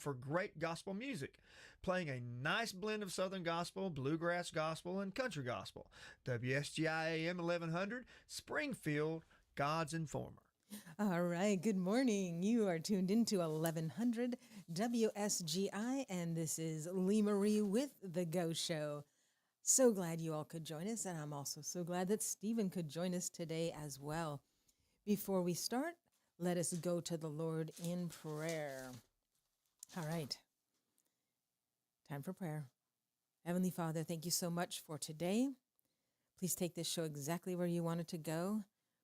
for great gospel music, playing a nice blend of Southern gospel, bluegrass gospel, and country gospel. WSGI AM 1100, Springfield, God's Informer. All right, good morning. You are tuned into 1100 WSGI, and this is Lee Marie with The Go Show. So glad you all could join us, and I'm also so glad that Stephen could join us today as well. Before we start, let us go to the Lord in prayer. All right, time for prayer. Heavenly Father, thank you so much for today. Please take this show exactly where you want it to go.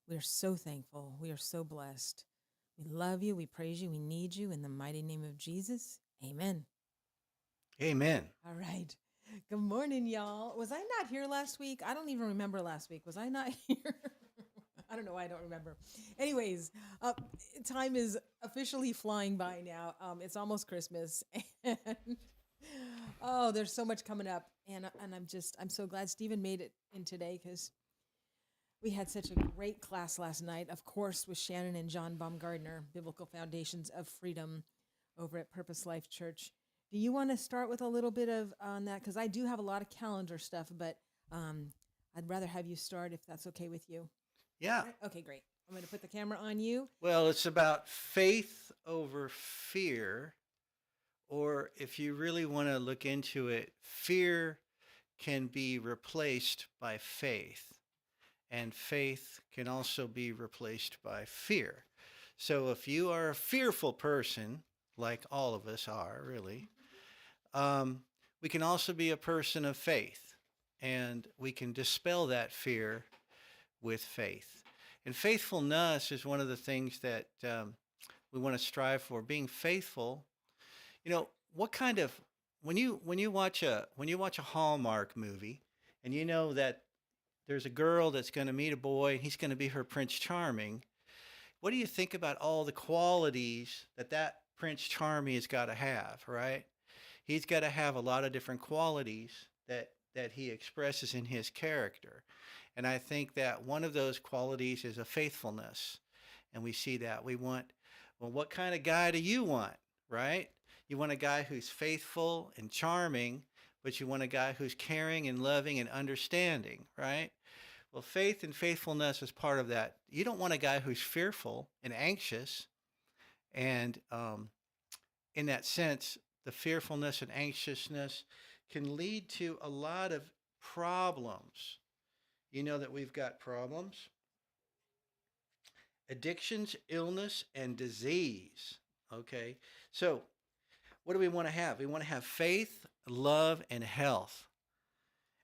We are so thankful. We are so blessed. We love you. We praise you. We need you. In the mighty name of Jesus, amen. Amen. All right. Good morning, y'all. Was I not here last week? I don't even remember last week. Was I not here? I don't know why I don't remember. Anyways, time is officially flying by now. It's almost Christmas. And oh, there's so much coming up. And I'm so glad Stephen made it in today because we had such a great class last night, of course, with Shannon and John Baumgardner, Biblical Foundations of Freedom over at Purpose Life Church. Do you want to start with a little bit of on that? Because I do have a lot of calendar stuff, but I'd rather have you start if that's okay with you. Yeah. Okay, great. I'm going to put the camera on you. Well, it's about faith over fear, or if you really want to look into it, fear can be replaced by faith, and faith can also be replaced by fear. So if you are a fearful person, like all of us are, really, we can also be a person of faith, and we can dispel that fear with faith. And faithfulness is one of the things that we want to strive for. Being faithful, what kind of when you watch a Hallmark movie, and you know that there's a girl that's going to meet a boy, and he's going to be her Prince Charming. What do you think about all the qualities that Prince Charming has got to have, right? He's got to have a lot of different qualities that he expresses in his character. And I think that one of those qualities is a faithfulness. And we see that. We want, well, what kind of guy do you want, right? You want a guy who's faithful and charming, but you want a guy who's caring and loving and understanding, right? Well, faith and faithfulness is part of that. You don't want a guy who's fearful and anxious. And in that sense, the fearfulness and anxiousness can lead to a lot of problems. You know that we've got problems, addictions, illness, and disease. Okay, so what do we want to have? We want to have faith, love, and health,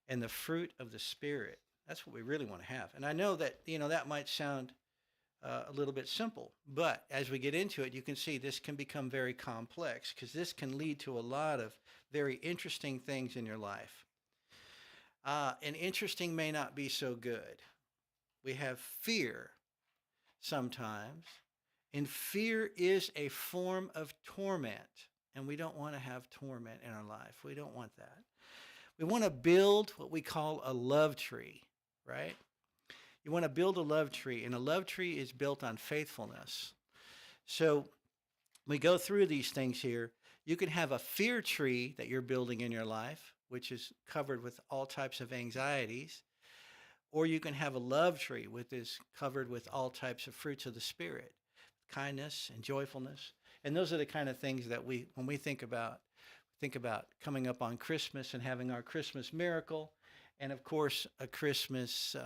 and the fruit of the Spirit. That's what we really want to have. And I know that, that might sound a little bit simple, but as we get into it, you can see this can become very complex because this can lead to a lot of very interesting things in your life. And interesting may not be so good. We have fear sometimes, and fear is a form of torment, and we don't want to have torment in our life. We don't want that. We want to build what we call a love tree, right? You want to build a love tree, and a love tree is built on faithfulness. So we go through these things here. You can have a fear tree that you're building in your life, which is covered with all types of anxieties, or you can have a love tree, which is covered with all types of fruits of the Spirit, kindness and joyfulness. And those are the kind of things that when we think about coming up on Christmas and having our Christmas miracle, and of course a Christmas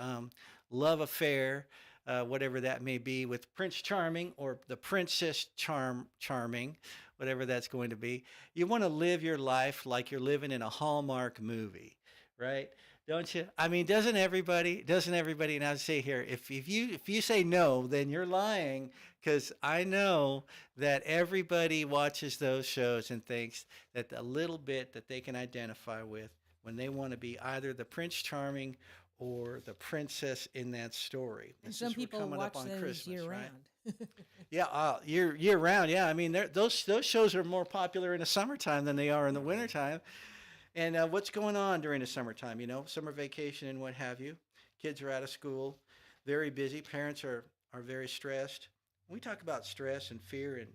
love affair, whatever that may be, with Prince Charming or the Princess Charming, whatever that's going to be. You want to live your life like you're living in a Hallmark movie, right? Don't you? I mean, doesn't everybody? And I'd say here, if you say no, then you're lying, because I know that everybody watches those shows and thinks that a little bit that they can identify with when they want to be either the Prince Charming or the princess in that story. And some people watch those year round. Yeah, year round. Yeah, I mean, those shows are more popular in the summertime than they are in the wintertime. And what's going on during the summertime? Summer vacation and what have you. Kids are out of school, very busy. Parents are very stressed. When we talk about stress and fear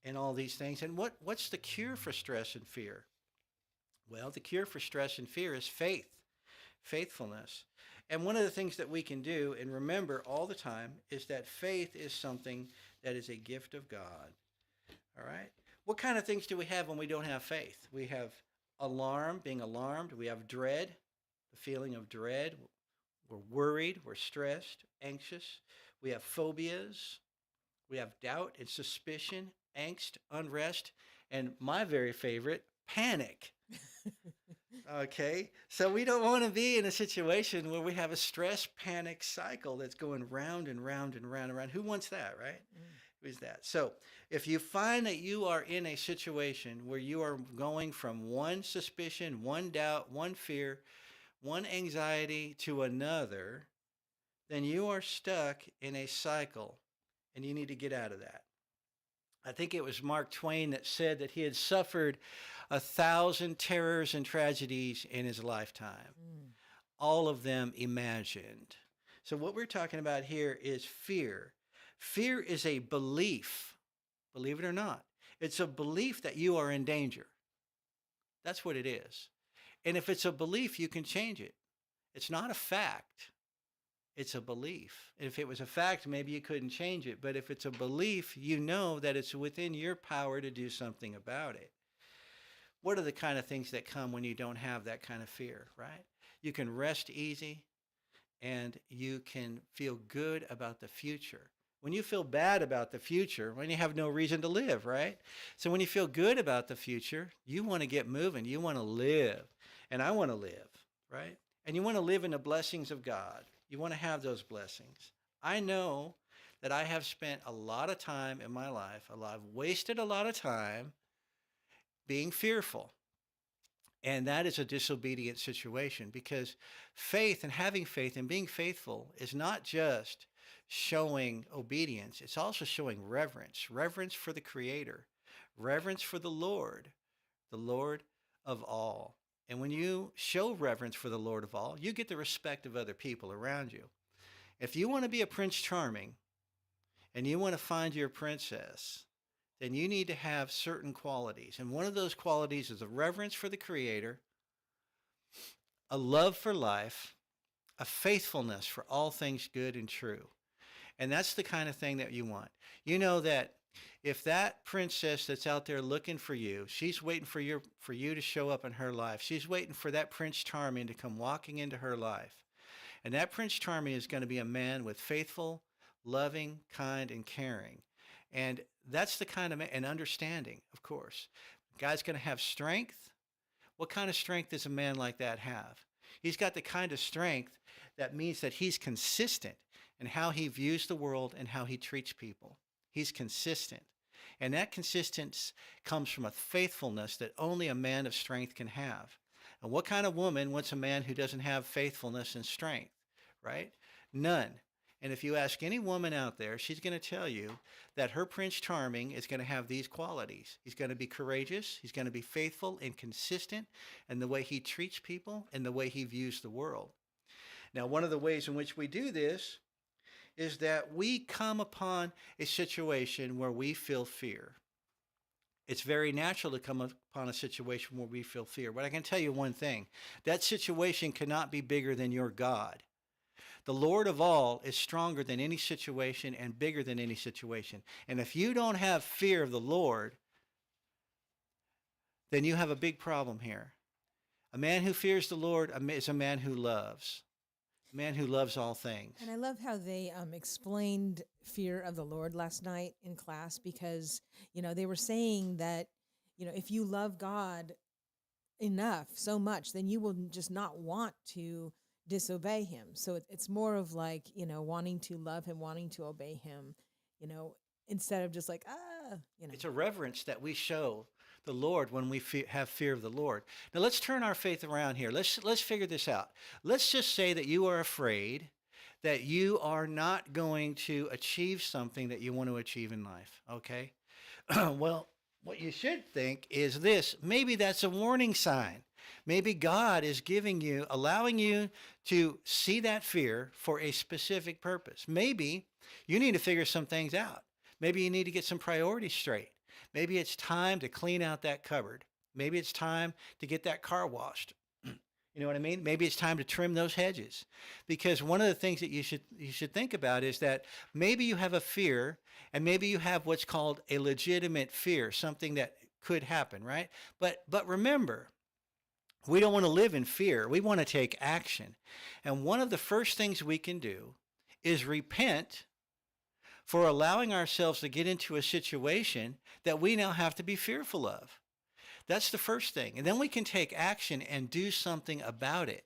and all these things. And what's the cure for stress and fear? Well, the cure for stress and fear is faith, faithfulness. And one of the things that we can do and remember all the time is that faith is something that is a gift of God. All right? What kind of things do we have when we don't have faith? We have alarm, being alarmed. We have dread, the feeling of dread. We're worried. We're stressed, anxious. We have phobias. We have doubt and suspicion, angst, unrest, and my very favorite, panic. Okay, so we don't want to be in a situation where we have a stress panic cycle that's going round and round and round and round. Who wants that, right? Who's that? So if you find that you are in a situation where you are going from one suspicion, one doubt, one fear, one anxiety to another, then you are stuck in a cycle and you need to get out of that. I think it was Mark Twain that said that he had suffered 1,000 terrors and tragedies in his lifetime, all of them imagined. So what we're talking about here is fear. Fear is a belief, believe it or not. It's a belief that you are in danger. That's what it is. And if it's a belief, you can change it. It's not a fact. It's a belief. And if it was a fact, maybe you couldn't change it. But if it's a belief, you know that it's within your power to do something about it. What are the kind of things that come when you don't have that kind of fear, right? You can rest easy and you can feel good about the future. When you feel bad about the future, when you have no reason to live, right? So when you feel good about the future, you want to get moving. You want to live. And I want to live, right? And you want to live in the blessings of God. You want to have those blessings. I know that I have spent a lot of time in my life, I've wasted a lot of time being fearful. And that is a disobedient situation because faith and having faith and being faithful is not just showing obedience. It's also showing reverence, reverence for the Creator, reverence for the Lord of all. And when you show reverence for the Lord of all, you get the respect of other people around you. If you want to be a Prince Charming and you want to find your princess, then you need to have certain qualities. And one of those qualities is a reverence for the Creator, a love for life, a faithfulness for all things good and true. And that's the kind of thing that you want. You know that if that princess that's out there looking for you, she's waiting for you to show up in her life. She's waiting for that Prince Charming to come walking into her life. And that Prince Charming is going to be a man with faithful, loving, kind, and caring. And that's the kind of man, and understanding, of course. Guy's going to have strength. What kind of strength does a man like that have? He's got the kind of strength that means that he's consistent in how he views the world and how he treats people. He's consistent. And that consistency comes from a faithfulness that only a man of strength can have. And what kind of woman wants a man who doesn't have faithfulness and strength, right? None. And if you ask any woman out there, she's going to tell you that her Prince Charming is going to have these qualities. He's going to be courageous. He's going to be faithful and consistent in the way he treats people and the way he views the world. Now, one of the ways in which we do this is that we come upon a situation where we feel fear. It's very natural to come upon a situation where we feel fear. But I can tell you one thing. That situation cannot be bigger than your God. The Lord of all is stronger than any situation and bigger than any situation. And if you don't have fear of the Lord, then you have a big problem here. A man who fears the Lord is a man who loves. A man who loves all things. And I love how they explained fear of the Lord last night in class because, they were saying that, if you love God enough, so much, then you will just not want to disobey him. So it's more of like, wanting to love him, wanting to obey him, instead of just like, It's a reverence that we show the Lord when we have fear of the Lord. Now let's turn our faith around here. Let's figure this out. Let's just say that you are afraid that you are not going to achieve something that you want to achieve in life, okay? Well, what you should think is this. Maybe that's a warning sign. Maybe God is allowing you to see that fear for a specific purpose. Maybe you need to figure some things out. Maybe you need to get some priorities straight. Maybe it's time to clean out that cupboard. Maybe it's time to get that car washed. You know what I mean? Maybe it's time to trim those hedges. Because one of the things that you should think about is that maybe you have a fear, and maybe you have what's called a legitimate fear, something that could happen, right? But remember, we don't want to live in fear. We want to take action. And one of the first things we can do is repent for allowing ourselves to get into a situation that we now have to be fearful of. That's the first thing. And then we can take action and do something about it,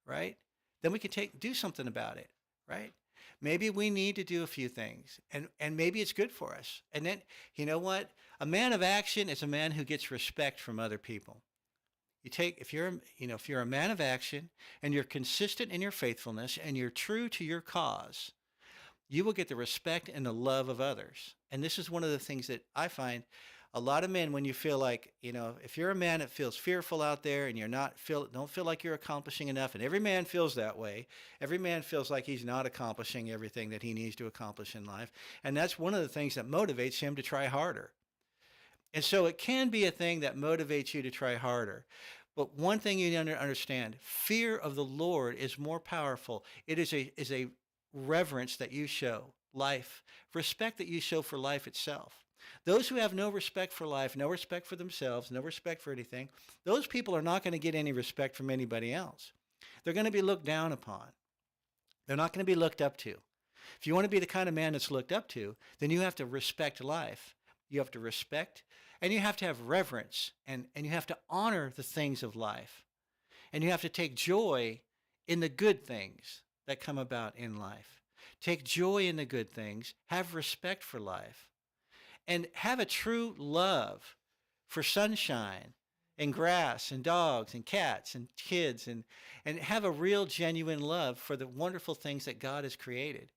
right? Then we can do something about it, right? Maybe we need to do a few things, and maybe it's good for us. And then, you know what? A man of action is a man who gets respect from other people. If you're a man of action and you're consistent in your faithfulness and you're true to your cause, you will get the respect and the love of others. And this is one of the things that I find a lot of men, when you feel like, if you're a man that feels fearful out there and don't feel like you're accomplishing enough, and every man feels that way. Every man feels like he's not accomplishing everything that he needs to accomplish in life. And that's one of the things that motivates him to try harder. And so it can be a thing that motivates you to try harder. But one thing you need to understand, fear of the Lord is more powerful. It is a reverence that you show life, respect that you show for life itself. Those who have no respect for life, no respect for themselves, no respect for anything, those people are not going to get any respect from anybody else. They're going to be looked down upon. They're not going to be looked up to. If you want to be the kind of man that's looked up to, then you have to respect life. You have to respect, and you have to have reverence, and you have to honor the things of life. And you have to take joy in the good things that come about in life. Take joy in the good things. Have respect for life. And have a true love for sunshine and grass and dogs and cats and kids, and have a real genuine love for the wonderful things that God has created.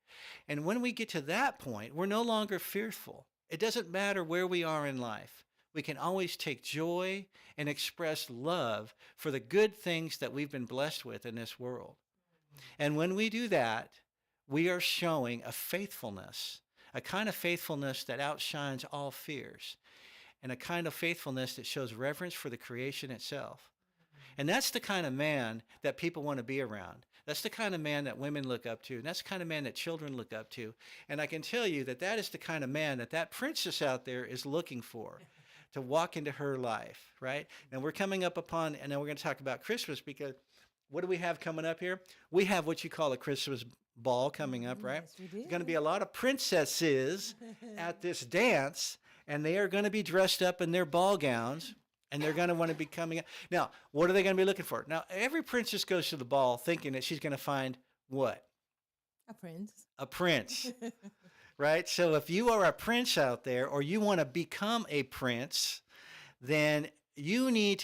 And when we get to that point, we're no longer fearful. It doesn't matter where we are in life. We can always take joy and express love for the good things that we've been blessed with in this world. And when we do that, we are showing a faithfulness, a kind of faithfulness that outshines all fears, and a kind of faithfulness that shows reverence for the creation itself. And that's the kind of man that people want to be around. That's the kind of man that women look up to, and that's the kind of man that children look up to. And I can tell you that that is the kind of man that princess out there is looking for to walk into her life, right? And we're coming up upon, and then we're going to talk about Christmas, because what do we have coming up here? We have what you call a Christmas ball coming up, right? Yes, we do. There's going to be a lot of princesses at this dance, and they are going to be dressed up in their ball gowns, and they're going to want to be coming up. Now, what are they going to be looking for? Now, every princess goes to the ball thinking that she's going to find what? A prince. A prince, right? So if you are a prince out there, or you want to become a prince, then you need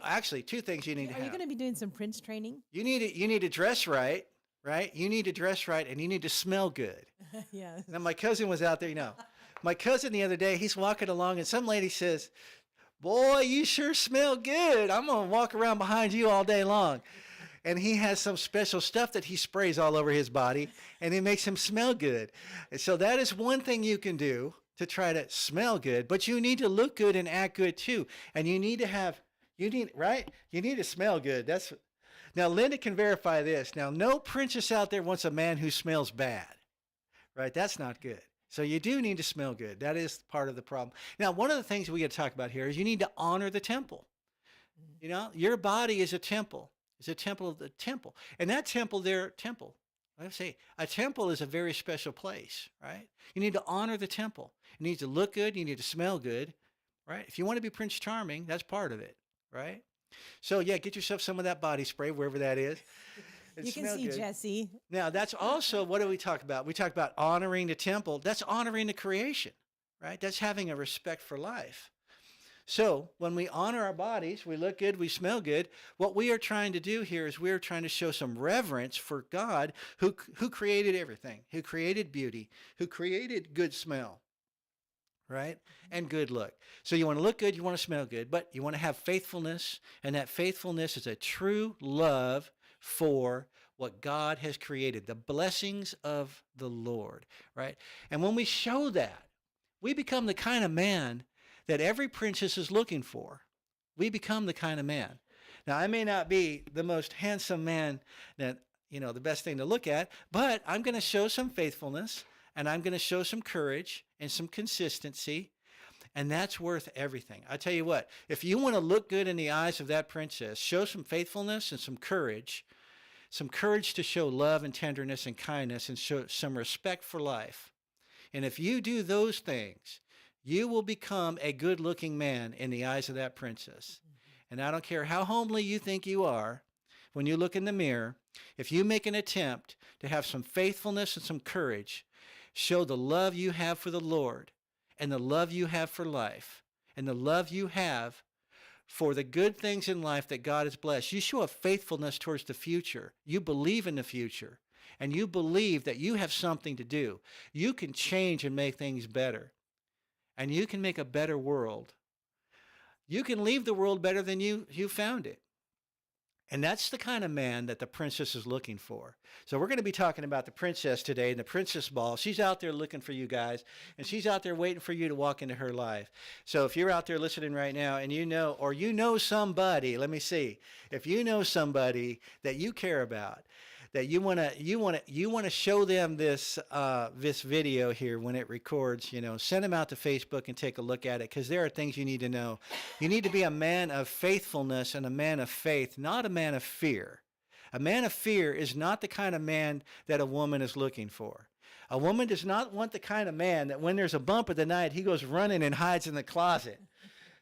actually two things you need to Are have. you going to be doing some prince training? You need to dress right? You need to dress right, and you need to smell good. Yeah. Now, my cousin was out there, my cousin the other day, he's walking along, and some lady says, "Boy, you sure smell good. I'm going to walk around behind you all day long." And he has some special stuff that he sprays all over his body, and it makes him smell good. And so that is one thing you can do to try to smell good, but you need to look good and act good too. And you need to smell good. Now, Linda can verify this. Now, no princess out there wants a man who smells bad, right? That's not good. So you do need to smell good. That is part of the problem. Now, one of the things we got to talk about here is you need to honor the temple. Your body is a temple. It's a temple of the temple. And that temple, a temple is a very special place, right? You need to honor the temple. It needs to look good. You need to smell good, right? If you want to be Prince Charming, that's part of it, right? So, yeah, get yourself some of that body spray, wherever that is. You can see good. Jesse. Now, that's also, what do we talk about? We talk about honoring the temple. That's honoring the creation, right? That's having a respect for life. So when we honor our bodies, we look good, we smell good. What we are trying to do here is we're trying to show some reverence for God who created everything, who created beauty, who created good smell, right? And good look. So you want to look good, you want to smell good, but you want to have faithfulness, and that faithfulness is a true love for what God has created, the blessings of the Lord, right? And when we show that, we become the kind of man that every princess is looking for. We become the kind of man. Now, I may not be the most handsome man that, the best thing to look at, but I'm going to show some faithfulness, and I'm going to show some courage and some consistency, and that's worth everything. I tell you what, if you want to look good in the eyes of that princess, show some faithfulness and some courage to show love and tenderness and kindness and show some respect for life. And if you do those things, you will become a good-looking man in the eyes of that princess. And I don't care how homely you think you are, when you look in the mirror, if you make an attempt to have some faithfulness and some courage, show the love you have for the Lord and the love you have for life and the love you have for the good things in life that God has blessed. You show a faithfulness towards the future. You believe in the future, and you believe that you have something to do. You can change and make things better, and you can make a better world. You can leave the world better than you found it. And that's the kind of man that the princess is looking for. So we're going to be talking about the princess today and the princess ball. She's out there looking for you guys, and she's out there waiting for you to walk into her life. So if you're out there listening right now and you know somebody, let me see, if you know somebody that you care about, that you want to show them this video here when it records, send them out to Facebook and take a look at it, because there are things you need to know. You need to be a man of faithfulness and a man of faith, not a man of fear. A man of fear is not the kind of man that a woman is looking for. A woman does not want the kind of man that when there's a bump of the night, he goes running and hides in the closet.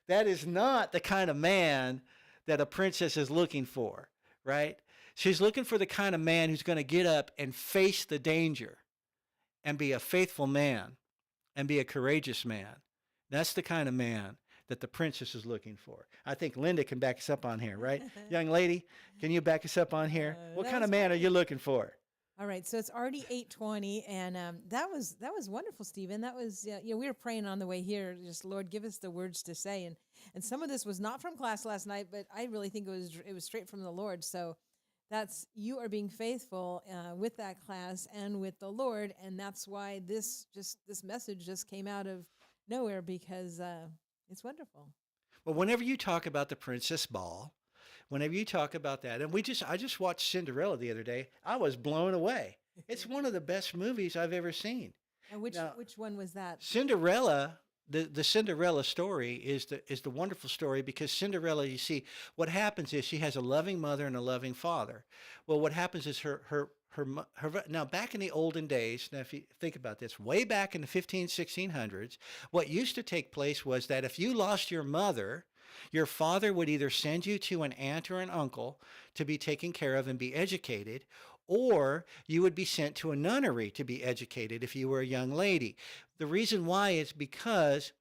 That is not the kind of man that a princess is looking for, right? She's looking for the kind of man who's going to get up and face the danger and be a faithful man and be a courageous man. That's the kind of man that the princess is looking for. I think Linda can back us up on here, right? Young lady, can you back us up on here? What kind of man are you looking for? All right, so it's already 8:20, and that was wonderful, Stephen. That was we were praying on the way here. Just Lord, give us the words to say, and some of this was not from class last night, but I really think it was straight from the Lord. So that's, you are being faithful with that class and with the Lord, and that's why this message just came out of nowhere, because it's wonderful. Well, whenever you talk about the Princess Ball, whenever you talk about that, and I just watched Cinderella the other day, I was blown away. It's one of the best movies I've ever seen. And which one was that? Cinderella. The Cinderella story is the wonderful story, because Cinderella, you see, what happens is she has a loving mother and a loving father. Well, what happens is her now, back in the olden days, now if you think about this, way back in the 1600s, what used to take place was that if you lost your mother, your father would either send you to an aunt or an uncle to be taken care of and be educated, or you would be sent to a nunnery to be educated if you were a young lady. The reason why is because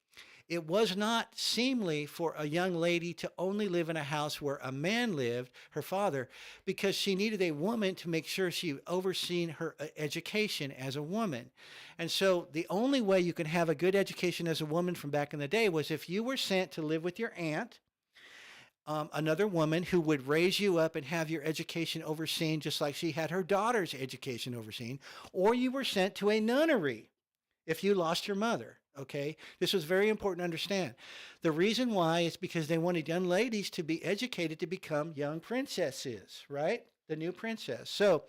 it was not seemly for a young lady to only live in a house where a man lived, her father, because she needed a woman to make sure she overseen her education as a woman. And so the only way you could have a good education as a woman from back in the day was if you were sent to live with your aunt, another woman who would raise you up and have your education overseen just like she had her daughter's education overseen, or you were sent to a nunnery if you lost your mother, okay? This was very important to understand. The reason why is because they wanted young ladies to be educated to become young princesses, right? The new princess. So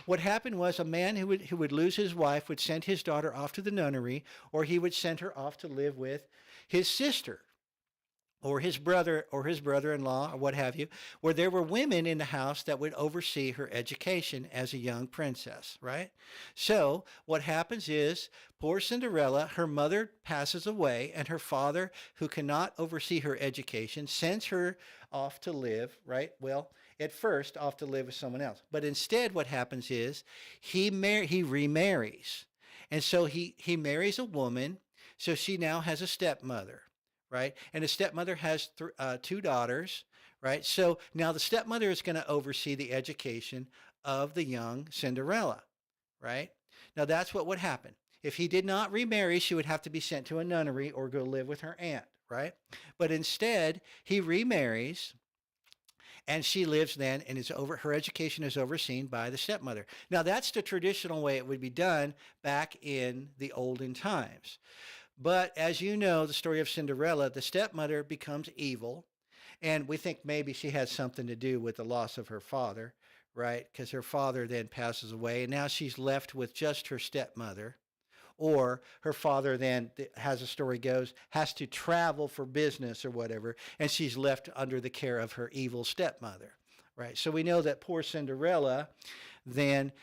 what happened was a man who would lose his wife would send his daughter off to the nunnery, or he would send her off to live with his sister, or his brother-in-law, or what have you, where there were women in the house that would oversee her education as a young princess, right? So what happens is, poor Cinderella, her mother passes away, and her father, who cannot oversee her education, sends her off to live, right? Well, at first, off to live with someone else. But instead, what happens is, he remarries. And so he marries a woman, so she now has a stepmother. Right? And the stepmother has two daughters, right? So now the stepmother is going to oversee the education of the young Cinderella, right? Now that's what would happen. If he did not remarry, she would have to be sent to a nunnery or go live with her aunt, right? But instead, he remarries, and she lives then, and her education is overseen by the stepmother. Now that's the traditional way it would be done back in the olden times. But as you know, the story of Cinderella, the stepmother becomes evil. And we think maybe she has something to do with the loss of her father, right? Because her father then passes away, and now she's left with just her stepmother. Or her father then, as the story goes, has to travel for business or whatever, and she's left under the care of her evil stepmother, right? So we know that poor Cinderella then,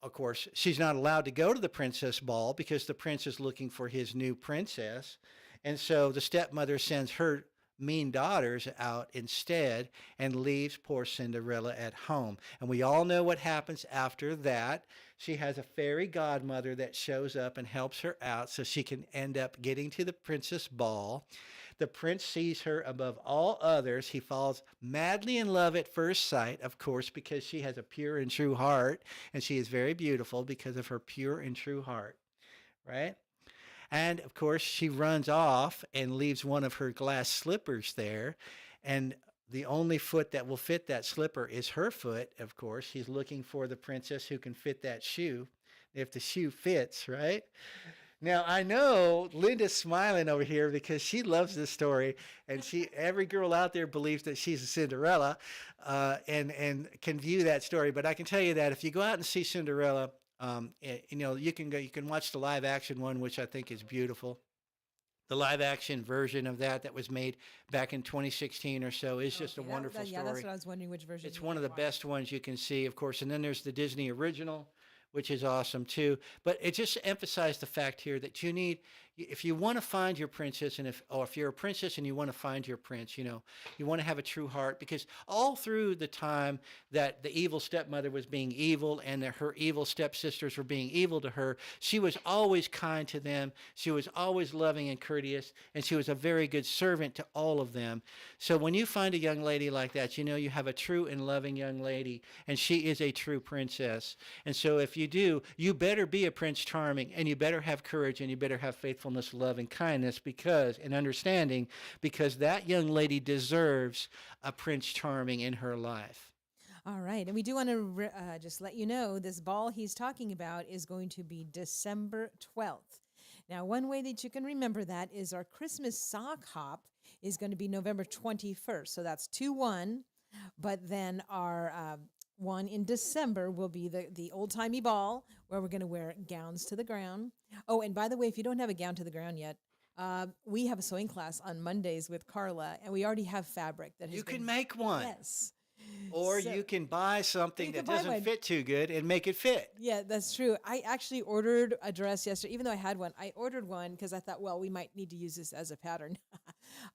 of course, she's not allowed to go to the princess ball because the prince is looking for his new princess. And so the stepmother sends her mean daughters out instead and leaves poor Cinderella at home. And we all know what happens after that. She has a fairy godmother that shows up and helps her out so she can end up getting to the princess ball. The prince sees her above all others. He falls madly in love at first sight, of course, because she has a pure and true heart, and she is very beautiful because of her pure and true heart, right? And of course, she runs off and leaves one of her glass slippers there. And the only foot that will fit that slipper is her foot, of course. She's looking for the princess who can fit that shoe, if the shoe fits, right? Now, I know Linda's smiling over here because she loves this story, and every girl out there believes that she's a Cinderella and can view that story. But I can tell you that if you go out and see Cinderella, you can watch the live action one, which I think is beautiful. The live action version of that was made back in 2016 or so is just a wonderful story. Yeah, that's what I was wondering, which version. It's one of the best ones you can see, of course. And then there's the Disney original, which is awesome too. But it just emphasized the fact here that you need, if you want to find your princess, or if you're a princess and you want to find your prince, you want to have a true heart, because all through the time that the evil stepmother was being evil and that her evil stepsisters were being evil to her, she was always kind to them. She was always loving and courteous, and she was a very good servant to all of them. So when you find a young lady like that, you have a true and loving young lady, and she is a true princess. And so if you do, you better be a Prince Charming, and you better have courage, and you better have faithfulness, love, and kindness and understanding, because that young lady deserves a Prince Charming in her life. All right. And we do want to just let you know this ball he's talking about is going to be December 12th. Now, one way that you can remember that is our Christmas sock hop is going to be November 21st. So that's 2-1. But then our one in December will be the old-timey ball, where we're going to wear gowns to the ground. Oh, and by the way, if you don't have a gown to the ground yet, we have a sewing class on Mondays with Carla, and we already have fabric that you can make one. Yes. Or you can buy something that doesn't fit too good and make it fit. Yeah, that's true. I actually ordered a dress yesterday. Even though I had one, I ordered one because I thought, well, we might need to use this as a pattern.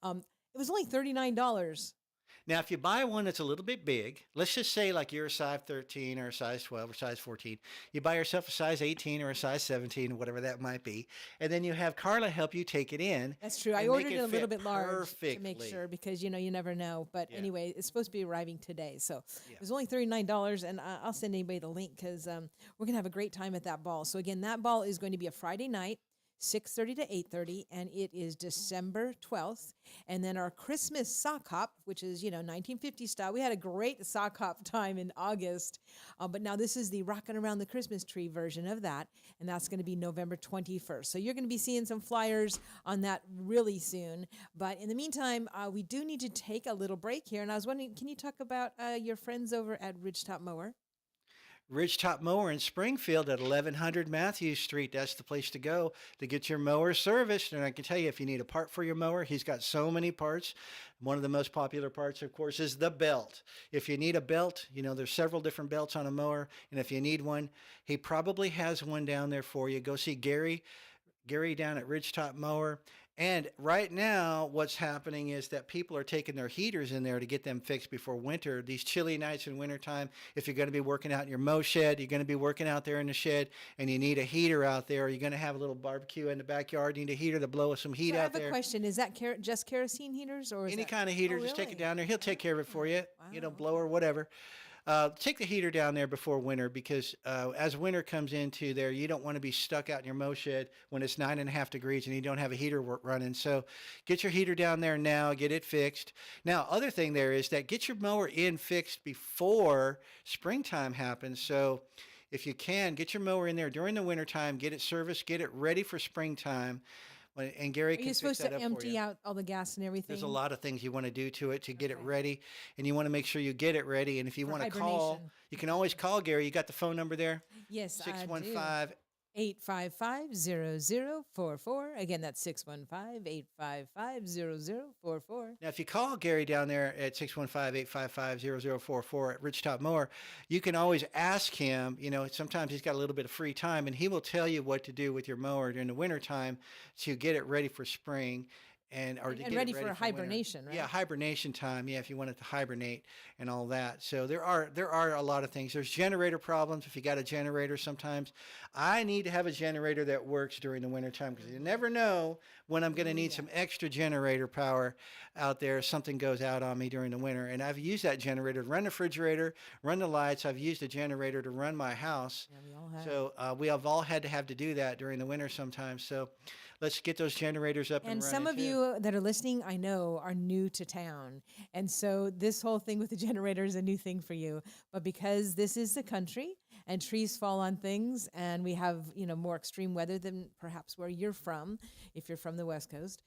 It was only $39. Now, if you buy one that's a little bit big, let's just say like you're a size 13 or a size 12 or size 14, you buy yourself a size 18 or a size 17, whatever that might be, and then you have Carla help you take it in. That's true. I ordered it a little bit large to make sure, because, you never know. But anyway, it's supposed to be arriving today. So it was only $39, and I'll send anybody the link because we're going to have a great time at that ball. So again, that ball is going to be a Friday night, 6:30 to 8:30, and it is December 12th. And then our Christmas sock hop, which is, 1950 style. We had a great sock hop time in August, but now this is the Rockin' Around the Christmas Tree version of that, and that's going to be November 21st. So you're going to be seeing some flyers on that really soon. But in the meantime, we do need to take a little break here, and I was wondering, can you talk about your friends over at Ridgetop Mower? Ridgetop Mower in Springfield at 1100 Matthews Street. That's the place to go to get your mower serviced. And I can tell you, if you need a part for your mower, he's got so many parts. One of the most popular parts, of course, is the belt. If you need a belt, there's several different belts on a mower. And if you need one, he probably has one down there for you. Go see Gary down at Ridgetop Mower. And right now, what's happening is that people are taking their heaters in there to get them fixed before winter. These chilly nights in wintertime, if you're going to be working out in your mow shed, you're going to be working out there in the shed, and you need a heater out there, or you're going to have a little barbecue in the backyard, you need a heater to blow some heat out there. I have a question. Is that just kerosene heaters? Or any kind of heater, just take it down there. He'll take care of it for you, blower, whatever. Take the heater down there before winter, because as winter comes into there, you don't want to be stuck out in your mow shed when it's 9.5 degrees and you don't have a heater running. So get your heater down there now, get it fixed. Now, other thing there is that get your mower in fixed before springtime happens. So if you can, get your mower in there during the wintertime, get it serviced, get it ready for springtime. And Gary Are can you fix supposed that to up for empty you. out all the gas and everything? There's a lot of things you want to do to it to get it Okay. ready, and you want to make sure you get it ready. And if you For want to call, hibernation. you can always call Gary. You got the phone number there? Yes, I do. 615. 855-0044. Again, that's 615-855-0044. Now, if you call Gary down there at 615-855-0044 at Ridgetop Mower, you can always ask him, sometimes he's got a little bit of free time, and he will tell you what to do with your mower during the wintertime to get it ready for spring. Or to And get ready it for winter. hibernation, right? Yeah, hibernation time. Yeah, if you want it to hibernate and all that. So there are a lot of things. There's generator problems. If you got a generator, sometimes I need to have a generator that works during the wintertime because you never know when I'm going to need some extra generator power out there. Something goes out on me during the winter, and I've used that generator to run the refrigerator, run the lights. I've used a generator to run my house. Yeah, we all have. So we have all had to do that during the winter sometimes. So let's get those generators up and And running. some of too. you that are listening, I know, are new to town. And so this whole thing with the generator is a new thing for you. But because this is the country and trees fall on things and we have, more extreme weather than perhaps where you're from, if you're from the West Coast,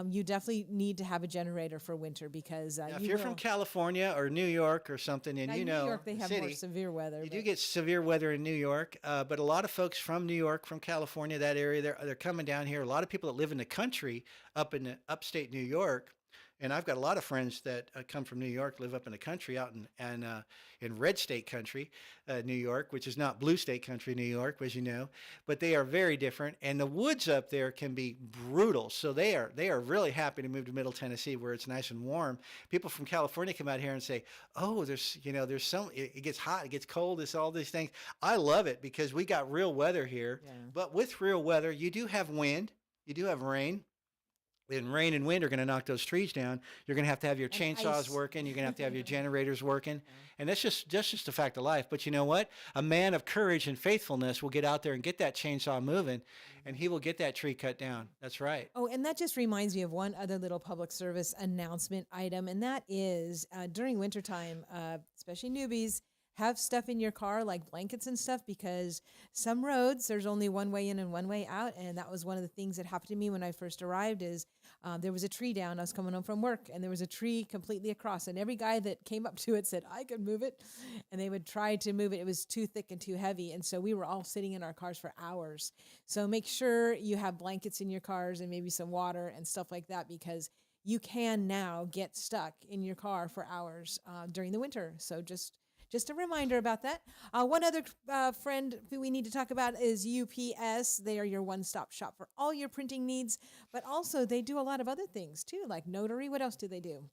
you definitely need to have a generator for winter because Now, if you're from California or New York or something, and now, you in know, New York, they the have city, more severe weather. you do but- get severe weather in New York, but a lot of folks from New York, from California, that area, they're coming down here. A lot of people that live in the country up in the upstate New York, and I've got a lot of friends that come from New York, live up in the country, out in red state country, New York, which is not blue state country, New York, as you know, but they are very different. And the woods up there can be brutal, so they are really happy to move to Middle Tennessee where it's nice and warm. People from California come out here and say, "Oh, there's some. It gets hot, it gets cold. It's all these things." I love it because we got real weather here, Yeah. but with real weather, you do have wind, you do have rain. And rain and wind are going to knock those trees down. You're going to have your And chainsaws ice. working. You're going to have your generators working. And that's just a fact of life. But you know what? A man of courage and faithfulness will get out there and get that chainsaw moving, and he will get that tree cut down. That's right. Oh, and that just reminds me of one other little public service announcement item, and that is during wintertime, especially newbies, have stuff in your car like blankets and stuff because some roads there's only one way in and one way out, and that was one of the things that happened to me when I first arrived. Is there was a tree down. I was coming home from work, and there was a tree completely across, and every guy that came up to it said I could move it, and they would try to move it. It was too thick and too heavy, and so we were all sitting in our cars for hours. So make sure you have blankets in your cars and maybe some water and stuff like that because you can now get stuck in your car for hours during the winter. So just a reminder about that. One other friend who we need to talk about is UPS. They are your one-stop shop for all your printing needs, but also they do a lot of other things too, like notary. What else do they do?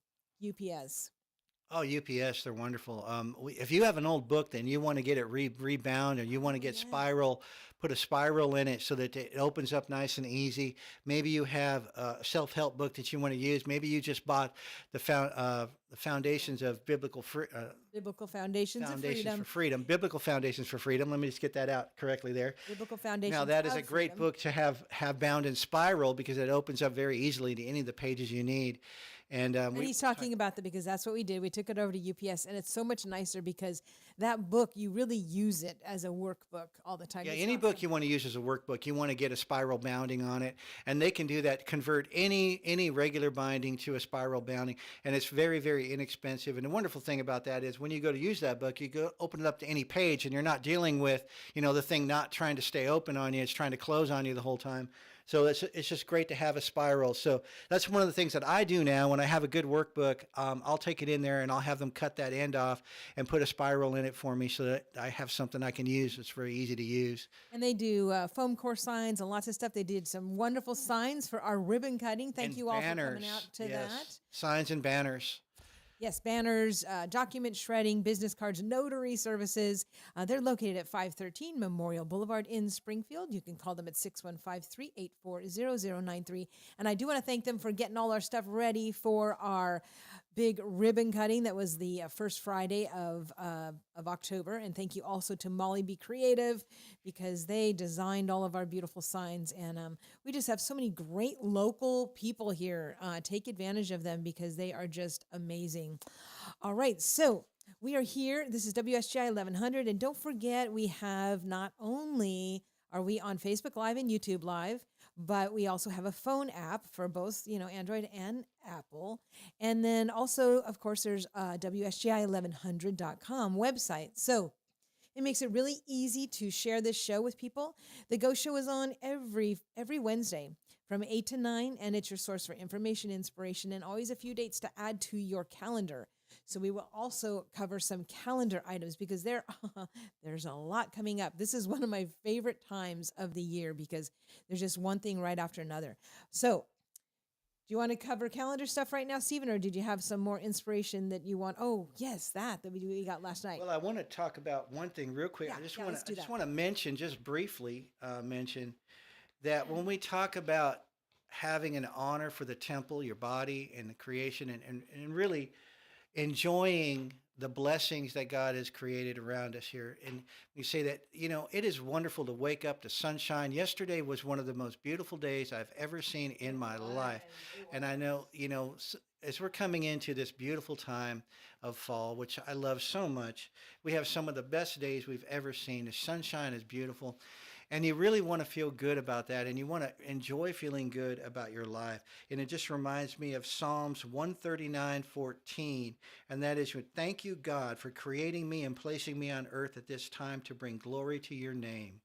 UPS. Oh, UPS, they're wonderful. If you have an old book, then you want to get it rebound, or you want to get put a spiral in it so that it opens up nice and easy. Maybe you have a self-help book that you want to use. Maybe you just bought the Foundations of Biblical Biblical Foundations of Freedom. for Freedom. Biblical Foundations for Freedom. Let me just get that out correctly there. Biblical Foundations. Now that is of a great Freedom. book to have bound in spiral because it opens up very easily to any of the pages you need. And And he's talking about that because that's what we did. We took it over to UPS, and it's so much nicer because that book, you really use it as a workbook all the time. Yeah, It's any not book you want to use as a workbook, you want to get a spiral bounding on it, and they can do that, convert any regular binding to a spiral bounding, and it's very, very inexpensive. And the wonderful thing about that is when you go to use that book, you go open it up to any page, and you're not dealing with, the thing not trying to stay open on you, it's trying to close on you the whole time. So it's just great to have a spiral. So that's one of the things that I do now when I have a good workbook. I'll take it in there and I'll have them cut that end off and put a spiral in it for me so that I have something I can use. It's very easy to use. And they do foam core signs and lots of stuff. They did some wonderful signs for our ribbon cutting. Thank And you all banners. for coming out to Yes. that. Signs and banners. Yes, banners, document shredding, business cards, notary services. They're located at 513 Memorial Boulevard in Springfield. You can call them at 615-384-0093. And I do want to thank them for getting all our stuff ready for our big ribbon cutting. That was the first Friday of October. And thank you also to Molly Be Creative because they designed all of our beautiful signs. And we just have so many great local people here. Take advantage of them because they are just amazing. All right, so we are here. This is WSGI 1100. And don't forget, we have not only are we on Facebook Live and YouTube Live, but we also have a phone app for both, Android and Apple. And then also, of course, there's WSGI1100.com website. So it makes it really easy to share this show with people. The Go Show is on every Wednesday from 8 to 9, and it's your source for information, inspiration, and always a few dates to add to your calendar. So we will also cover some calendar items because there's a lot coming up. This is one of my favorite times of the year because there's just one thing right after another. So do you want to cover calendar stuff right now, Stephen, or did you have some more inspiration that you want? Oh, yes, that we got last night. Well, I want to talk about one thing real quick. Yeah, I just let's do that. want to mention, just briefly mention that when we talk about having an honor for the temple, your body, and the creation, and really enjoying the blessings that God has created around us here. And we say that, it is wonderful to wake up to sunshine. Yesterday was one of the most beautiful days I've ever seen in my life. And I know, as we're coming into this beautiful time of fall, which I love so much, we have some of the best days we've ever seen. The sunshine is beautiful. And you really want to feel good about that, and you want to enjoy feeling good about your life. And it just reminds me of Psalms 139:14, and that is, thank you, God, for creating me and placing me on earth at this time to bring glory to your name.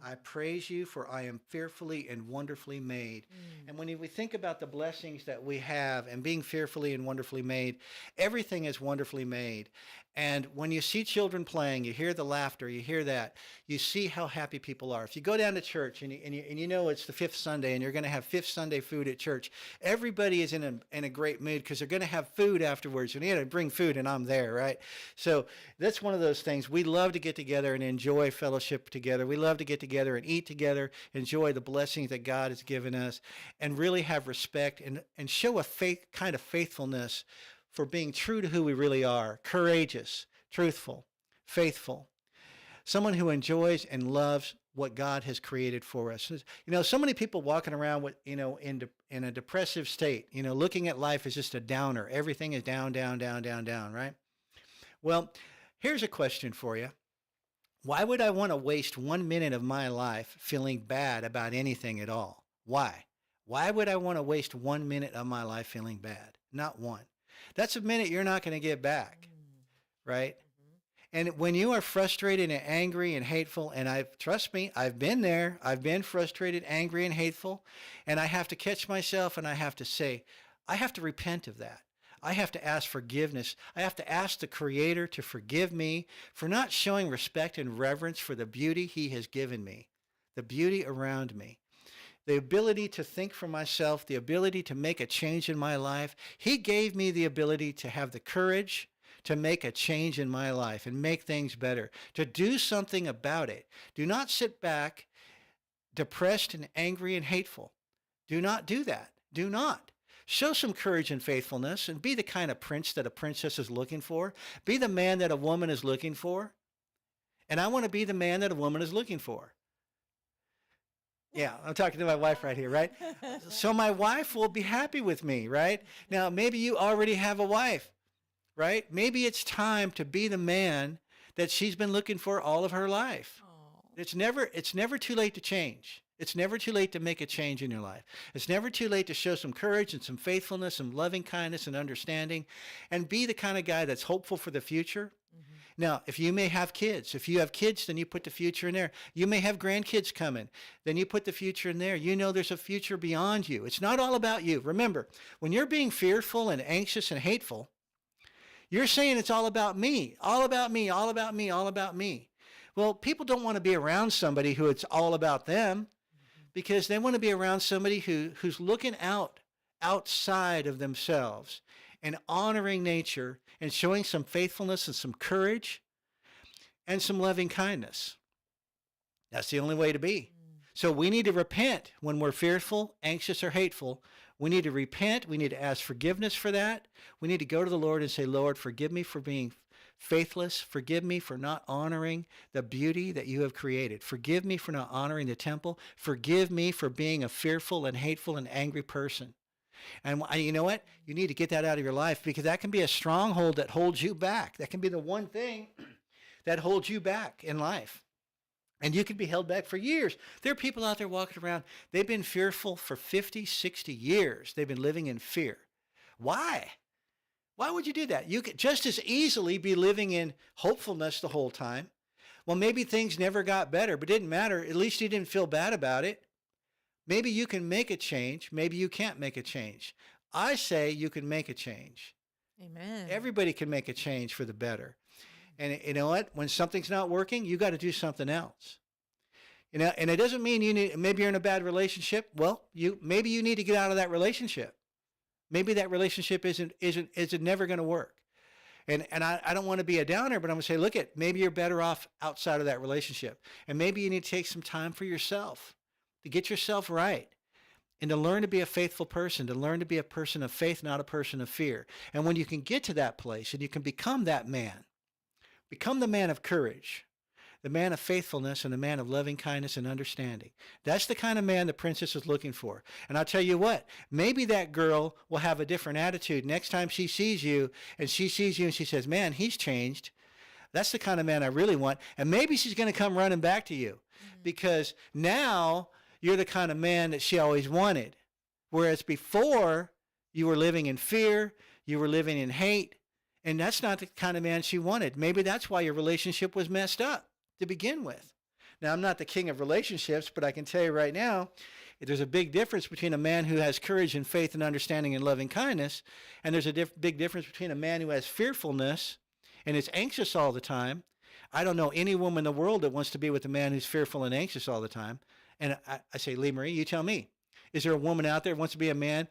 I praise you, for I am fearfully and wonderfully made. And when we think about the blessings that we have and being fearfully and wonderfully made, everything is wonderfully made. And when you see children playing, you hear the laughter, you hear that, you see how happy people are. If you go down to church and you know it's the fifth Sunday and you're going to have fifth Sunday food at church, everybody is in a great mood because they're going to have food afterwards. And you got to bring food, and I'm there, right? So that's one of those things. We love to get together and enjoy fellowship together. We love to get together and eat together, enjoy the blessings that God has given us, and really have respect and show a kind of faithfulness for being true to who we really are, courageous, truthful, faithful, someone who enjoys and loves what God has created for us. So many people walking around with, in a depressive state, looking at life as just a downer. Everything is down, down, down, down, down, right? Well, here's a question for you. Why would I want to waste 1 minute of my life feeling bad about anything at all? Why? Why would I want to waste 1 minute of my life feeling bad? Not one. That's a minute you're not going to get back, right? And when you are frustrated and angry and hateful, and trust me, I've been there. I've been frustrated, angry, and hateful, and I have to catch myself and I have to say, I have to repent of that. I have to ask forgiveness. I have to ask the Creator to forgive me for not showing respect and reverence for the beauty He has given me, the beauty around me. The ability to think for myself, the ability to make a change in my life. He gave me the ability to have the courage to make a change in my life and make things better, to do something about it. Do not sit back depressed and angry and hateful. Do not do that. Do not. Show some courage and faithfulness and be the kind of prince that a princess is looking for. Be the man that a woman is looking for. And I want to be the man that a woman is looking for. Yeah, I'm talking to my wife right here, right? So my wife will be happy with me, right? Now, maybe you already have a wife, right? Maybe it's time to be the man that she's been looking for all of her life. It's never too late to change. It's never too late to make a change in your life. It's never too late to show some courage and some faithfulness, some loving kindness and understanding, and be the kind of guy that's hopeful for the future. Now, if you may have kids, if you have kids, then you put the future in there. You may have grandkids coming, then you put the future in there. You know there's a future beyond you. It's not all about you. Remember, when you're being fearful and anxious and hateful, you're saying it's all about me, all about me, all about me, all about me. Well, people don't want to be around somebody who it's all about them because they want to be around somebody who's looking outside of themselves and honoring nature and showing some faithfulness and some courage and some loving kindness. That's the only way to be. So we need to repent when we're fearful, anxious, or hateful. We need to repent. We need to ask forgiveness for that. We need to go to the Lord and say, Lord, forgive me for being faithless. Forgive me for not honoring the beauty that you have created. Forgive me for not honoring the temple. Forgive me for being a fearful and hateful and angry person. And you know what? You need to get that out of your life because that can be a stronghold that holds you back. That can be the one thing that holds you back in life. And you can be held back for years. There are people out there walking around, they've been fearful for 50, 60 years. They've been living in fear. Why? Why would you do that? You could just as easily be living in hopefulness the whole time. Well, maybe things never got better, but it didn't matter. At least you didn't feel bad about it. Maybe you can make a change. Maybe you can't make a change. I say you can make a change. Amen. Everybody can make a change for the better. And you know what? When something's not working, you got to do something else. You know, and it doesn't mean you need, maybe you're in a bad relationship. Well, maybe you need to get out of that relationship. Maybe that relationship isn't never going to work. And I don't want to be a downer, but I'm going to say, look at, maybe you're better off outside of that relationship. And maybe you need to take some time for yourself, to get yourself right, and to learn to be a faithful person, to learn to be a person of faith, not a person of fear. And when you can get to that place and you can become that man, become the man of courage, the man of faithfulness, and the man of loving kindness and understanding. That's the kind of man the princess is looking for. And I'll tell you what, maybe that girl will have a different attitude next time she sees you, and she says, man, he's changed. That's the kind of man I really want. And maybe she's going to come running back to you because now you're the kind of man that she always wanted. Whereas before, you were living in fear, you were living in hate, and that's not the kind of man she wanted. Maybe that's why your relationship was messed up to begin with. Now, I'm not the king of relationships, but I can tell you right now, there's a big difference between a man who has courage and faith and understanding and loving kindness, and there's a big difference between a man who has fearfulness and is anxious all the time. I don't know any woman in the world that wants to be with a man who's fearful and anxious all the time. And I say, Lee Marie, you tell me, is there a woman out there who wants to be a man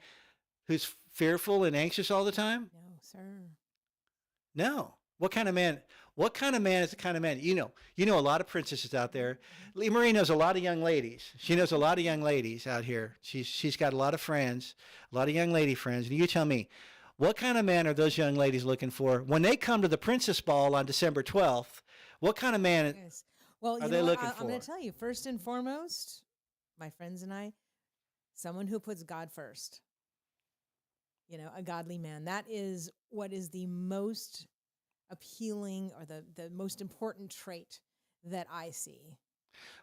who's fearful and anxious all the time? No, sir. No. What kind of man is the kind of man? You know a lot of princesses out there. Lee Marie knows a lot of young ladies. She knows a lot of young ladies out here. She's got a lot of friends, a lot of young lady friends. And you tell me, what kind of man are those young ladies looking for? When they come to the Princess Ball on December 12th, what kind of man Yes. Well, are they looking for? I'm going to tell you, first and foremost, my friends and I, someone who puts God first. You know, a godly man. That is what is the most appealing or the most important trait that I see.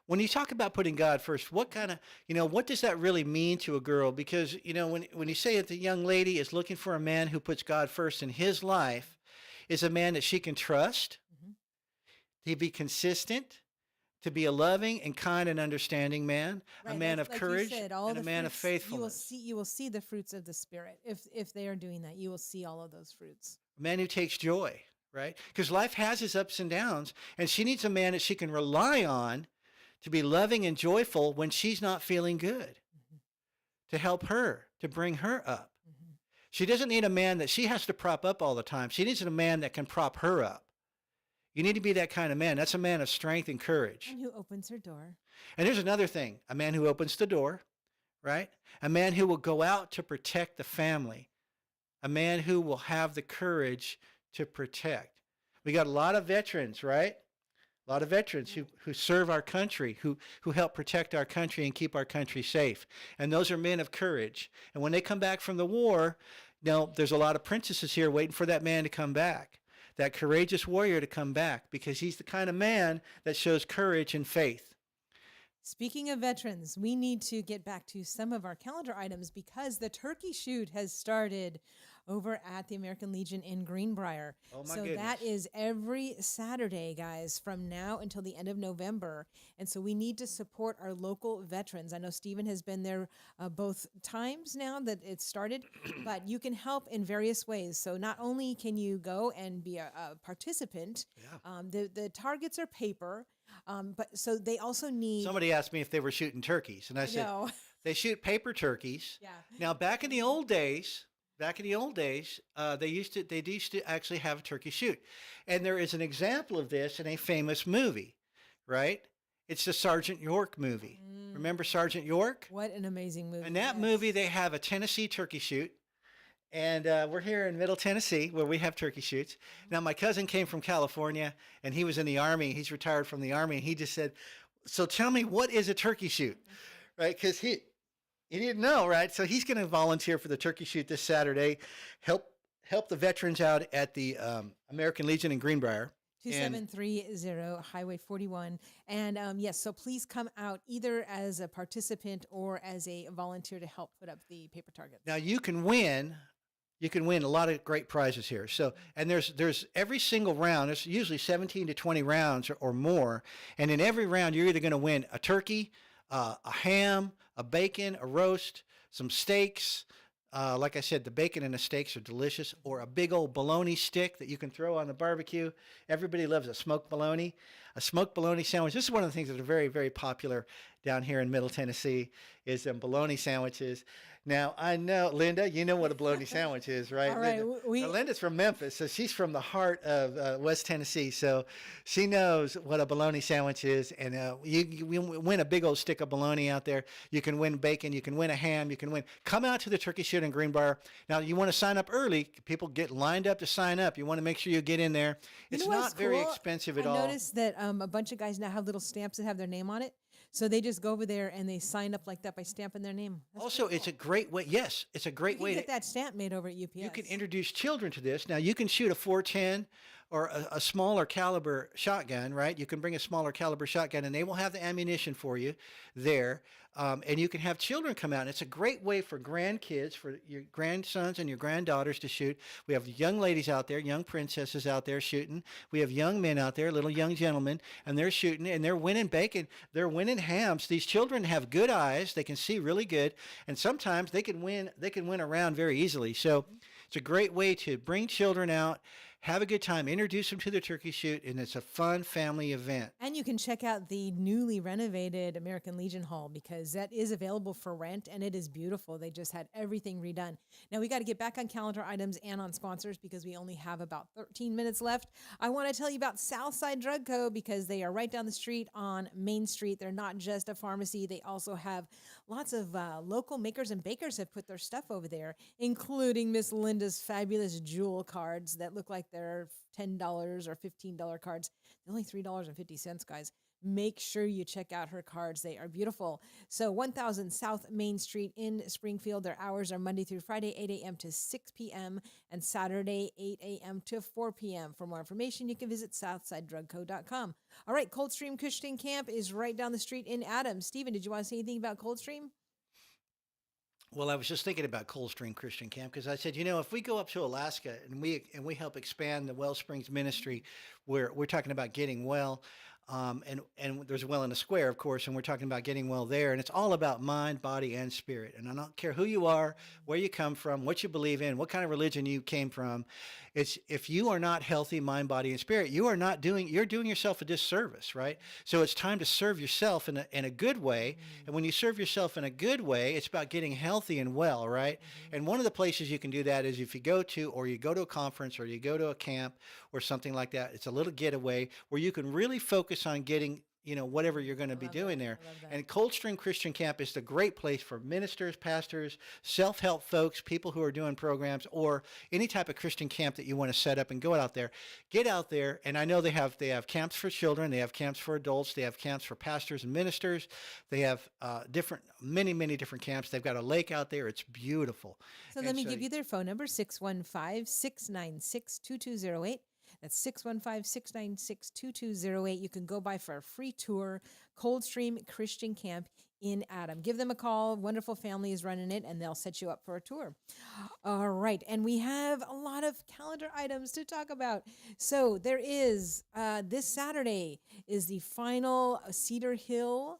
When you talk about putting God first, what kind of, what does that really mean to a girl? Because, when you say that the young lady is looking for a man who puts God first in his life, is a man that she can trust, to be consistent, to be a loving and kind and understanding man, Right, a man of like courage, you said, all and a the man of fruits, faithfulness, You will see the fruits of the Spirit. If they are doing that, you will see all of those fruits. a man who takes joy, right? Because life has its ups and downs, and she needs a man that she can rely on to be loving and joyful when she's not feeling good, to help her, to bring her up. She doesn't need a man that she has to prop up all the time. She needs a man that can prop her up. You need to be that kind of man. That's a man of strength and courage. And who opens her door. And there's another thing, a man who opens the door, right? A man who will go out to protect the family. A man who will have the courage to protect. We got a lot of veterans, right? A lot of veterans who serve our country, who help protect our country and keep our country safe. And those are men of courage. And when they come back from the war, there's a lot of princesses here waiting for that man to come back, that courageous warrior to come back, because he's the kind of man that shows courage and faith. Speaking of veterans, we need to get back to some of our calendar items because the turkey shoot has started over at the American Legion in Greenbrier. Oh my so goodness. that is every Saturday, guys, from now until the end of November. And so we need to support our local veterans. I know Stephen has been there both times now that it started, but you can help in various ways. So not only can you go and be a participant, the targets are paper, but so they also need... Somebody asked me if they were shooting turkeys, and I said, No. they shoot paper turkeys. Yeah. Now, back in the old days, they used to actually have a turkey shoot. And there is an example of this in a famous movie, right? It's the Sergeant York movie. Remember Sergeant York? What an amazing movie. In that movie, they have a Tennessee turkey shoot. And we're here in Middle Tennessee where we have turkey shoots. Now, my cousin came from California, and he was in the Army. He's retired from the Army, and he just said, so tell me, what is a turkey shoot? Right? Because he didn't know, right? So he's going to volunteer for the turkey shoot this Saturday, help the veterans out at the American Legion in Greenbrier. 2730 Highway 41. And yes, so please come out either as a participant or as a volunteer to help put up the paper targets. Now you can win. You can win a lot of great prizes here. So, and there's every single round. There's usually 17 to 20 rounds or more, and in every round you're either going to win a turkey, a ham, a bacon, a roast, some steaks. Like I said, the bacon and the steaks are delicious, or a big old bologna stick that you can throw on the barbecue. Everybody loves a smoked bologna. A smoked bologna sandwich. This is one of the things that are very, very popular down here in Middle Tennessee is bologna sandwiches. Now, I know, Linda, you know what a bologna sandwich is, right? All right, Now, Linda's from Memphis, so she's from the heart of West Tennessee, so she knows what a bologna sandwich is, and you win a big old stick of bologna out there. You can win bacon, you can win a ham, you can win. Come out to the turkey shoot in Greenbrier. Now, you want to sign up early. People get lined up to sign up. You want to make sure you get in there. It's not very expensive at all. I noticed that a bunch of guys now have little stamps that have their name on it. So they just go over there and they sign up like that by stamping their name. That's also, it's a great way. Yes, it's a great way to get that stamp made over at UPS. You can introduce children to this. Now, you can shoot a 410 or a smaller caliber shotgun, right? You can bring a smaller caliber shotgun, and they will have the ammunition for you there. And you can have children come out. And it's a great way for grandkids, for your grandsons and your granddaughters to shoot. We have young ladies out there, young princesses out there shooting. We have young men out there, little young gentlemen, and they're shooting, and they're winning bacon. They're winning hams. These children have good eyes. They can see really good. And sometimes they can win a round very easily. So it's a great way to bring children out, have a good time, introduce them to the turkey shoot, and it's a fun family event. And you can check out the newly renovated American Legion Hall because that is available for rent, and it is beautiful. They just had everything redone. Now, we got to get back on calendar items and on sponsors because we only have about 13 minutes left. I want to tell you about Southside Drug Co. because they are right down the street on Main Street. They're not just a pharmacy. They also have lots of local makers and bakers have put their stuff over there, including Miss Linda's fabulous jewel cards that look like they're $10 or $15 cards. They're only $3.50, guys. Make sure you check out her cards. They are beautiful. So 1000 South Main Street in Springfield. Their hours are Monday through Friday, 8 a.m. to 6 p.m. and Saturday, 8 a.m. to 4 p.m. For more information, you can visit SouthsideDrugCo.com. All right, Coldstream Christian Camp is right down the street in Adams. Stephen, did you want to say anything about Coldstream? Well, I was just thinking about Coldstream Christian Camp because I said, if we go up to Alaska and we help expand the Wellsprings ministry, where we're talking about getting well, and there's a well in the square, of course, and we're talking about getting well there, and it's all about mind, body, and spirit. And I don't care who you are, where you come from, what you believe in, what kind of religion you came from. It's if you are not healthy, mind, body, and spirit, you're doing yourself a disservice, right? So it's time to serve yourself in a good way. And when you serve yourself in a good way, it's about getting healthy and well, right? And one of the places you can do that is if you go to a conference or you go to a camp or something like that. It's a little getaway where you can really focus on getting whatever you're going to be doing there. And Coldstream Christian Camp is the great place for ministers, pastors, self-help folks, people who are doing programs, or any type of Christian camp that you want to set up and go out there. Get out there, and I know they have camps for children, they have camps for adults, they have camps for pastors and ministers. They have many different camps. They've got a lake out there. It's beautiful. So let me give you their phone number, 615-696-2208. That's 615-696-2208. You can go by for a free tour, Coldstream Christian Camp in Adam. Give them a call. Wonderful family is running it, and they'll set you up for a tour. All right. And we have a lot of calendar items to talk about. So there is, this Saturday is the final Cedar Hill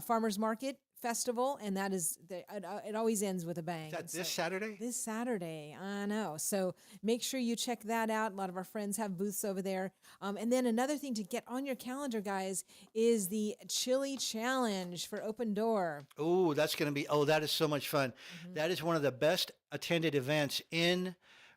Farmers Market Festival, and that is it always ends with a bang. Is that this Saturday? This Saturday, I know. So make sure you check that out. A lot of our friends have booths over there. And then another thing to get on your calendar, guys, is the Chili Challenge for Open Door. Oh, that's going to be, that is so much fun. Mm-hmm. That is one of the best attended events in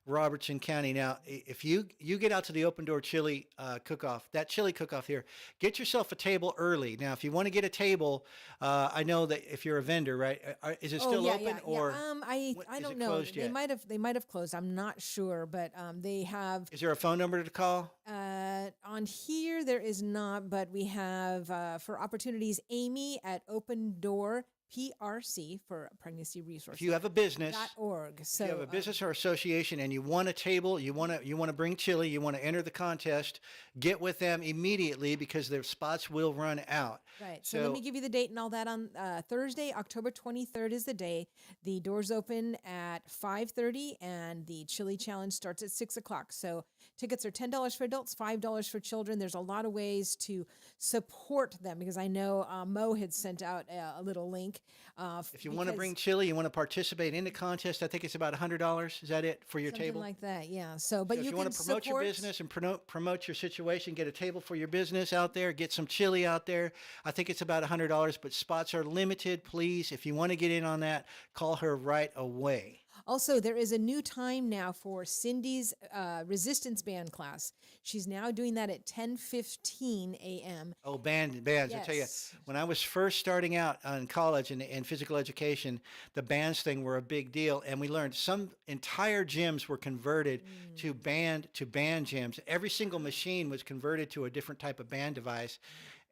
Robertson County. Now, if you get out to the Open Door Chili Cook-Off, that chili cook-off here, get yourself a table early. Now, if you want to get a table, I know that if you're a vendor, right? Is it still open or? I don't know. They might have closed. I'm not sure, but they have. Is there a phone number to call? On here there is not, but we have for opportunities Amy at Open Door PRC for Pregnancy Resource If you have a business, .org. So if you have a business or association and you want a table, you want to bring chili, you want to enter the contest, get with them immediately because their spots will run out. right. So let me give you the date and all that. On Thursday, October 23rd is the day. The doors open at 5:30 and the chili challenge starts at 6 o'clock. So tickets are $10 for adults, $5 for children. There's a lot of ways to support them because I know Mo had sent out a little link. If you want to bring chili, you want to participate in the contest, I think it's about $100. Is that it for your something table? like that, yeah. So, but So if you you can want to promote your support business and promote your situation, get a table for your business out there, get some chili out there. I think it's about $100, but spots are limited. Please, if you want to get in on that, call her right away. Also, there is a new time now for Cindy's resistance band class. She's now doing that at 10:15 a.m. Oh, bands. I tell you, Yes. when I was first starting out in college and physical education, the bands thing were a big deal. And we learned some entire gyms were converted to band gyms. Every single machine was converted to a different type of band device.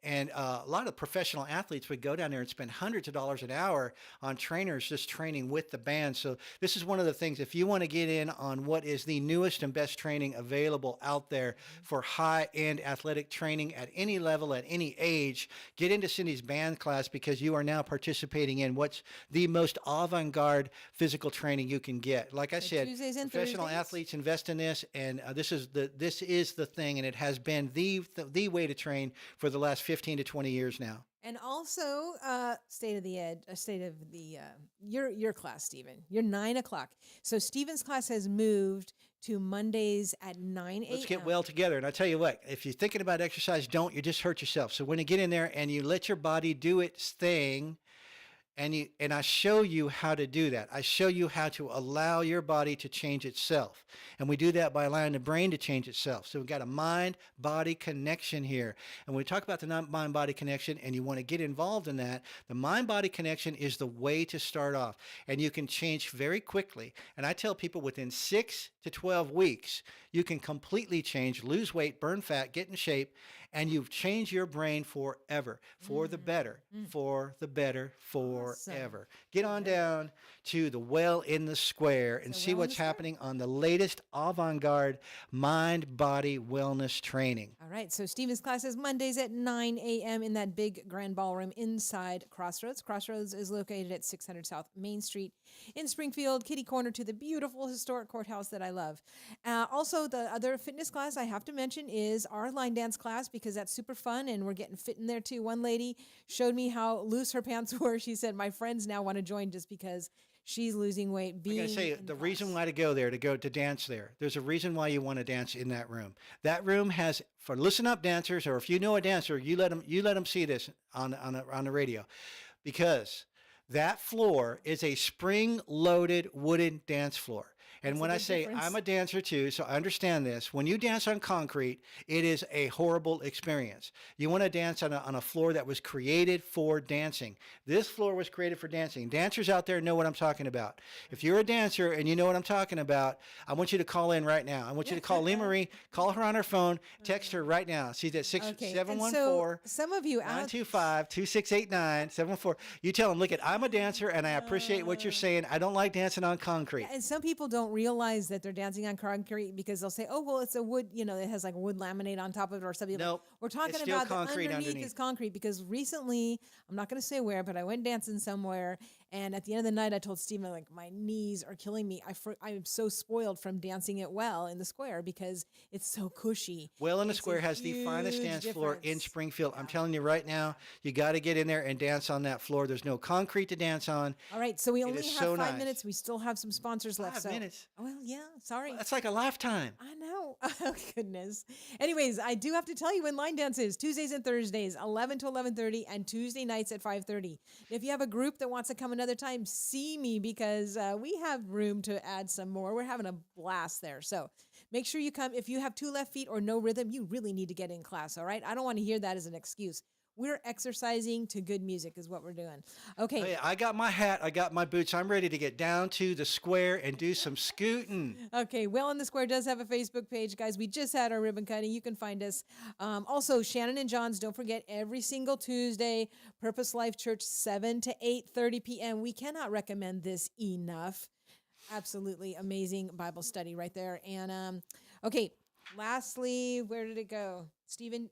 And a lot of professional athletes would go down there and spend hundreds of dollars an hour on trainers just training with the band. So this is one of the things, if you want to get in on what is the newest and best training available out there for high-end athletic training at any level, at any age, get into Cindy's band class because you are now participating in what's the most avant-garde physical training you can get. Like I said, Tuesdays and professional Thursdays? athletes invest in this, and this is the thing, and it has been the way to train for the last 15 to 20 years now. And also, your class, Stephen. You're 9 o'clock. So Stephen's class has moved to Mondays at 9 a.m. Let's get well together. And I tell you what, if you're thinking about exercise, don't. You just hurt yourself. So when you get in there and you let your body do its thing, and I show you how to do that. I show you how to allow your body to change itself. And we do that by allowing the brain to change itself. So we've got a mind-body connection here. And when we talk about the mind-body connection and you want to get involved in that, the mind-body connection is the way to start off. And you can change very quickly. And I tell people within 6 to 12 weeks, you can completely change, lose weight, burn fat, get in shape, and you've changed your brain forever, for the better, for the better, forever. Get on down to the Well in the Square and see Well in what's the Square? happening on the latest avant-garde mind-body wellness training. All right. So Stephen's class is Mondays at 9 a.m. in that big grand ballroom inside Crossroads. Crossroads is located at 600 South Main Street in Springfield, kitty corner to the beautiful historic courthouse that I love. Also, the other fitness class I have to mention is our line dance class because that's super fun and we're getting fit in there too. One lady showed me how loose her pants were. She said, my friends now want to join just because she's losing weight. Like I say, the reason why to go to dance there, there's a reason why you want to dance in that room. That room has, for listen up dancers, or if you know a dancer, you let them see this on the radio, because that floor is a spring-loaded wooden dance floor. And That's when a I big say difference. I'm a dancer too, so I understand this. When you dance on concrete, it is a horrible experience. You want to dance on a floor that was created for dancing. This floor was created for dancing. Dancers out there know what I'm talking about. If you're a dancer and you know what I'm talking about, I want you to call in right now. I want you to call Lee Marie, call her on her phone, text her right now. She's at Okay. 714 And so some of you out 925-2689-74. You tell them, look, I'm a dancer and I appreciate what you're saying. I don't like dancing on concrete. and some people don't realize that they're dancing on concrete because they'll say, "Oh, well, it's a wood, it has like wood laminate on top of it or something." Nope. We're talking It's still about the concrete underneath is underneath. concrete because recently, I'm not going to say where, but I went dancing somewhere, and at the end of the night, I told Stephen, like, my knees are killing me. I'm so spoiled from dancing it well in the square because it's so cushy. Well in the It's a Square has the finest huge dance floor in difference. Springfield. I'm telling you right now, you got to get in there and dance on that floor. There's no concrete to dance on. All right, so we only is have so 5 nice. minutes. We still have some sponsors left. 5 so. minutes? Oh, well, yeah. Sorry. That's like a lifetime. I know. Oh, goodness. Anyways, I do have to tell you when line dance is Tuesdays and Thursdays, 11 to 11:30, and Tuesday nights at 5:30. If you have a group that wants to come another time, see me because we have room to add some more. We're having a blast there. So make sure you come. If you have two left feet or no rhythm, you really need to get in class. All right. I don't want to hear that as an excuse. We're exercising to good music is what we're doing. Okay. Oh, yeah, I got my hat. I got my boots. I'm ready to get down to the square and do some scooting. Okay, Well in the Square does have a Facebook page, guys. We just had our ribbon cutting. You can find us. Also, Shannon and John's. Don't forget every single Tuesday, Purpose Life Church, 7 to 8:30 p.m. We cannot recommend this enough. Absolutely amazing Bible study right there. And okay, lastly, where did it go, Stephen?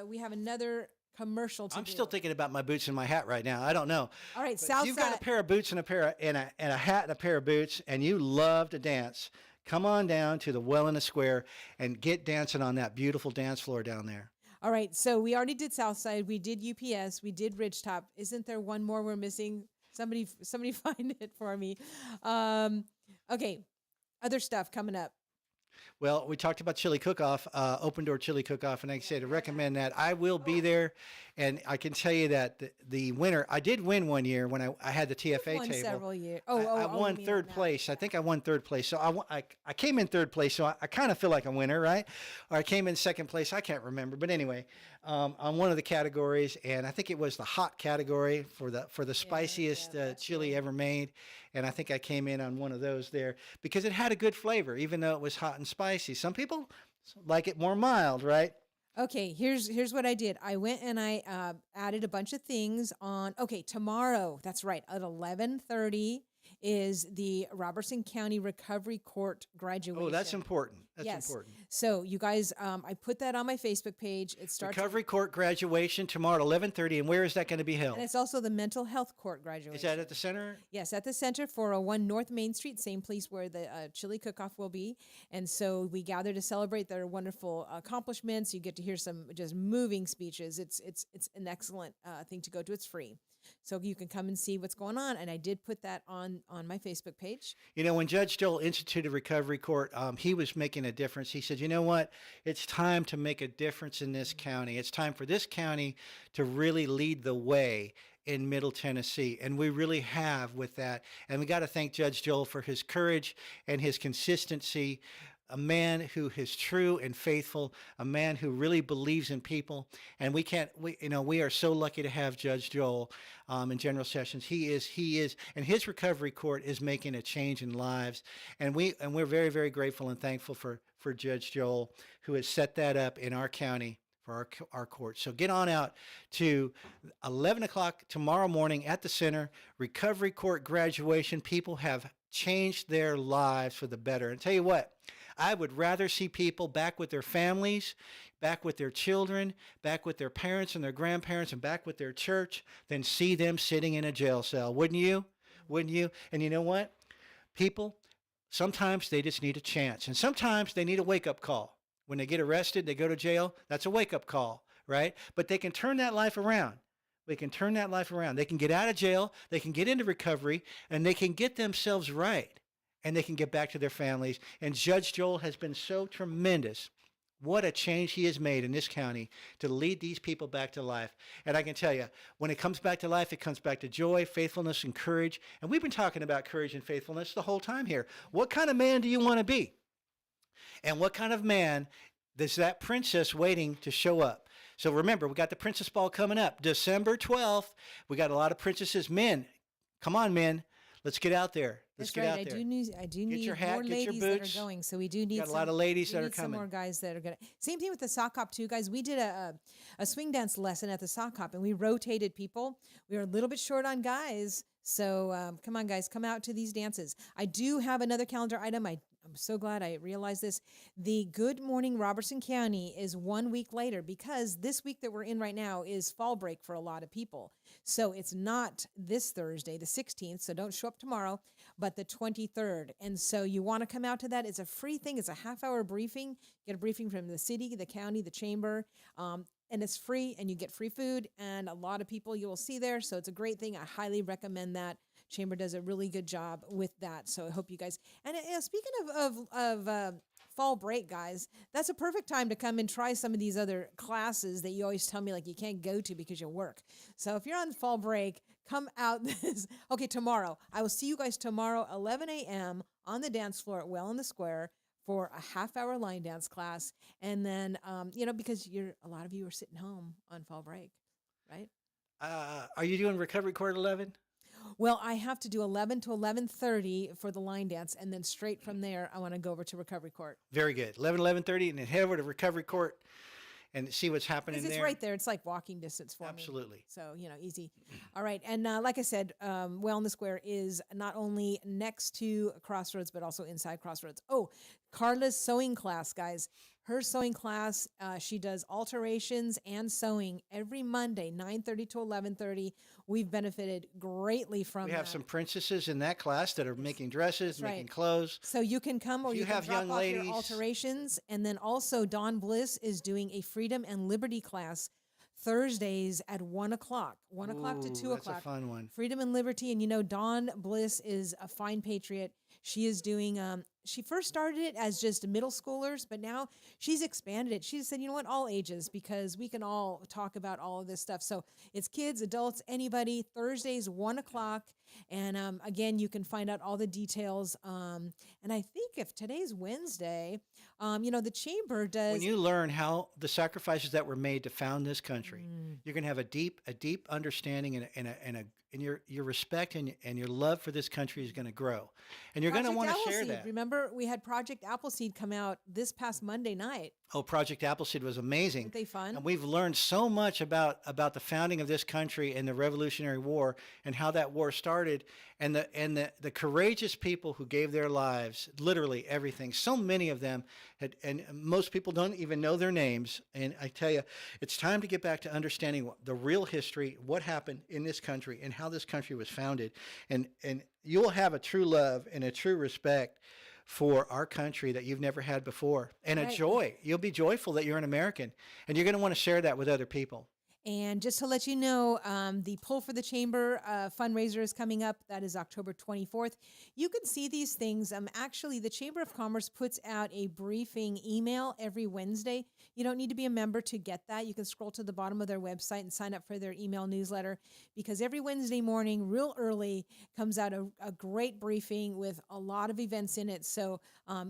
We have another commercial to I'm do. still thinking about my boots and my hat right now. I don't know. All right, But if Southside. you've got a pair of boots and a hat and a pair of boots, and you love to dance, come on down to the Well in the Square and get dancing on that beautiful dance floor down there. All right, so we already did Southside. We did UPS. We did Ridgetop. Isn't there one more we're missing? Somebody find it for me. Okay, other stuff coming up. Well, we talked about chili cook-off, open door chili cook-off, and like I say, to recommend that. I will be there, and I can tell you that the winner, I did win one year when I had the TFA Won table. several years. I won you mean third on that. place. I think I won third place. So I came in third place. So I kind of feel like a winner, right? Or I came in second place. I can't remember. But anyway, on one of the categories, and I think it was the hot category for the spiciest that's chili right. ever made. And I think I came in on one of those there because it had a good flavor, even though it was hot and spicy. Some people like it more mild, right? Okay, here's what I did. I went and I added a bunch of things on. Okay, tomorrow. That's right. At 11:30 is the Robertson County Recovery Court graduation. Oh, that's important. That's Yes. important. So you guys, I put that on my Facebook page. It starts, Recovery Court graduation tomorrow at 11:30. And where is that going to be held? and it's also the mental health court graduation. Is that at the center? Yes, at the Center 401 North Main Street, same place where the chili cook-off will be. And so we gather to celebrate their wonderful accomplishments. You get to hear some just moving speeches. It's an excellent thing to go to. It's free. So you can come and see what's going on. And I did put that on my Facebook page. You know, when Judge Joel instituted Recovery Court, he was making a difference. He said, you know what? It's time to make a difference in this county. It's time for this county to really lead the way in Middle Tennessee. And we really have with that. And we got to thank Judge Joel for his courage and his consistency. A man who is true and faithful, a man who really believes in people. And we are so lucky to have Judge Joel in General Sessions. He is, and his recovery court is making a change in lives. And we're very, very grateful and thankful for Judge Joel, who has set that up in our county for our court. So get on out to 11 o'clock tomorrow morning at the center, Recovery Court graduation. People have changed their lives for the better. And tell you what, I would rather see people back with their families, back with their children, back with their parents and their grandparents, and back with their church than see them sitting in a jail cell. Wouldn't you? Wouldn't you? And you know what? People, sometimes they just need a chance. And sometimes they need a wake-up call. When they get arrested, they go to jail. That's a wake-up call, right? But they can turn that life around. They can turn that life around. They can get out of jail. They can get into recovery, and they can get themselves right. And they can get back to their families. And Judge Joel has been so tremendous. What a change he has made in this county to lead these people back to life. And I can tell you, when it comes back to life, it comes back to joy, faithfulness, and courage. And we've been talking about courage and faithfulness the whole time here. What kind of man do you want to be? And what kind of man is that princess waiting to show up? So remember, we got the Princess Ball coming up, December 12th. We got a lot of princesses. Men, come on, men. Let's get out there. Let's That's get right. out there. I do need your hat, more get your ladies that boots. are going. So we do need Got a lot of ladies we that are need some coming. more guys that are going to. Same thing with the sock hop too, guys. We did a swing dance lesson at the sock hop, and we rotated people. We were a little bit short on guys, so come on, guys, come out to these dances. I do have another calendar item. I'm so glad I realized this. The Good Morning Robertson County is 1 week later because this week that we're in right now is fall break for a lot of people. So it's not this Thursday, the 16th, so don't show up tomorrow, but the 23rd. And so you want to come out to that. It's a free thing. It's a half-hour briefing. Get a briefing from the city, the county, the chamber, and it's free, and you get free food, and a lot of people you will see there. So it's a great thing. I highly recommend that. Chamber does a really good job with that. So I hope you guys, and speaking of fall break, guys, that's a perfect time to come and try some of these other classes that you always tell me like you can't go to because you work. So if you're on fall break, come out tomorrow. I will see you guys tomorrow, 11 a.m. on the dance floor at Well in the Square for a half-hour line dance class. And then, because a lot of you are sitting home on fall break. right? Are you doing Recovery Court 11? Well, I have to do 11 to 11:30 for the line dance, and then straight from there, I want to go over to Recovery Court. Very good. 11:30, and then head over to Recovery Court and see what's happening Because it's there. right there. It's like walking distance for me. Absolutely. So, easy. All right. And like I said, Wellness Square is not only next to Crossroads, but also inside Crossroads. Oh, Carla's sewing class, guys. Her sewing class, she does alterations and sewing every Monday, 9:30 to 11:30. We've benefited greatly from We have that. some princesses in that class that are making dresses, right. making clothes. So you can come, or If you you can have drop young off ladies- your alterations. And then also Dawn Bliss is doing a Freedom and Liberty class Thursdays at 1 o'clock, 1 o'clock to 2 Ooh, o'clock. That's a fun one. Freedom and Liberty. And Dawn Bliss is a fine patriot. She is doing, she first started it as just middle schoolers, but now she's expanded it. She said, you know what, all ages, because we can all talk about all of this stuff. So it's kids, adults, anybody. Thursdays, 1 o'clock. And again, you can find out all the details. And I think if today's Wednesday, the chamber does. When you learn how the sacrifices that were made to found this country, you're going to have a deep understanding and your respect and your love for this country is going to grow, and you're going to want to share that. Remember, we had Project Appleseed come out this past Monday night. Oh, Project Appleseed was amazing. Weren't they fun? And we've learned so much about the founding of this country and the Revolutionary War and how that war started, and the courageous people who gave their lives, literally everything. So many of them had, and most people don't even know their names. And I tell you, it's time to get back to understanding the real history, what happened in this country, and how this country was founded. And you will have a true love and a true respect for our country that you've never had before, and a Right. joy. You'll be joyful that you're an American, and you're going to want to share that with other people. And just to let you know, the Pull for the Chamber fundraiser is coming up. That is October 24th. You can see these things. Actually, the Chamber of Commerce puts out a briefing email every Wednesday. You don't need to be a member to get that. You can scroll to the bottom of their website and sign up for their email newsletter, because every Wednesday morning, real early, comes out a great briefing with a lot of events in it. So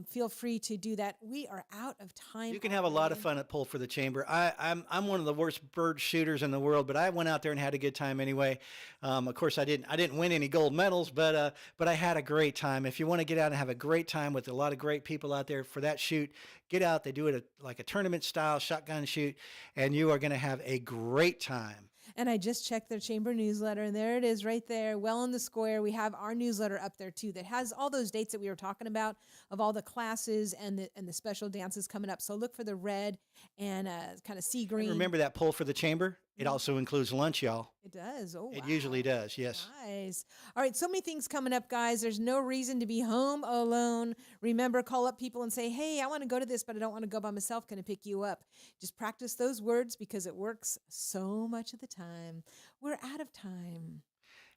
feel free to do that. We are out of time. You can have a lot of fun at Pull for the Chamber. I'm one of the worst bird shooters in the world, but I went out there and had a good time anyway. Of course, I didn't win any gold medals, but I had a great time. If you want to get out and have a great time with a lot of great people out there for that shoot, get out. They do it like a tournament style shotgun shoot, and you are going to have a great time. And I just checked their chamber newsletter, and there it is right there, well in the square. We have our newsletter up there too that has all those dates that we were talking about, of all the classes and the special dances coming up. So look for the red and kind of sea green. Remember that Pull for the Chamber? It also includes lunch, y'all. It does. Oh, It wow. usually does, yes. Nice. All right, so many things coming up, guys. There's no reason to be home alone. Remember, call up people and say, hey, I want to go to this, but I don't want to go by myself. Can I pick you up? Just practice those words, because it works so much of the time. We're out of time.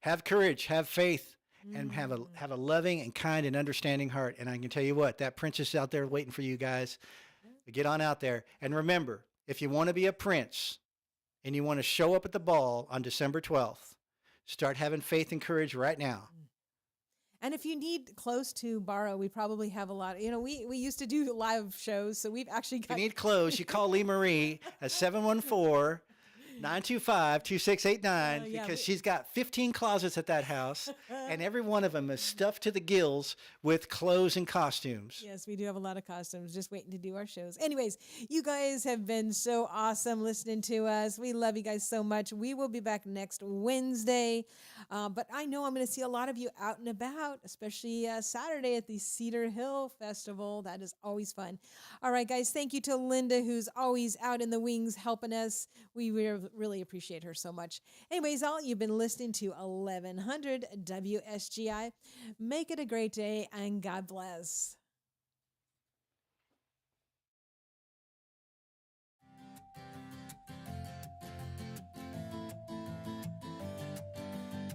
Have courage, have faith, and have a loving and kind and understanding heart. And I can tell you what, that princess out there waiting for you guys. Get on out there. And remember, if you want to be a prince and you want to show up at the ball on December 12th, start having faith and courage right now. And if you need clothes to borrow, we probably have a lot. We used to do live shows, so we've actually If got. you need clothes, you call Lee Marie at 714 925-2689 yeah, because she's got 15 closets at that house, and every one of them is stuffed to the gills with clothes and costumes. Yes, we do have a lot of costumes, just waiting to do our shows. Anyways, you guys have been so awesome listening to us. We love you guys so much. We will be back next Wednesday. But I know I'm going to see a lot of you out and about, especially Saturday at the Cedar Hill Festival. That is always fun. All right, guys, thank you to Linda, who's always out in the wings helping us. We really appreciate her so much. Anyways, all you've been listening to 1100 WSGI. Make it a great day, and God bless.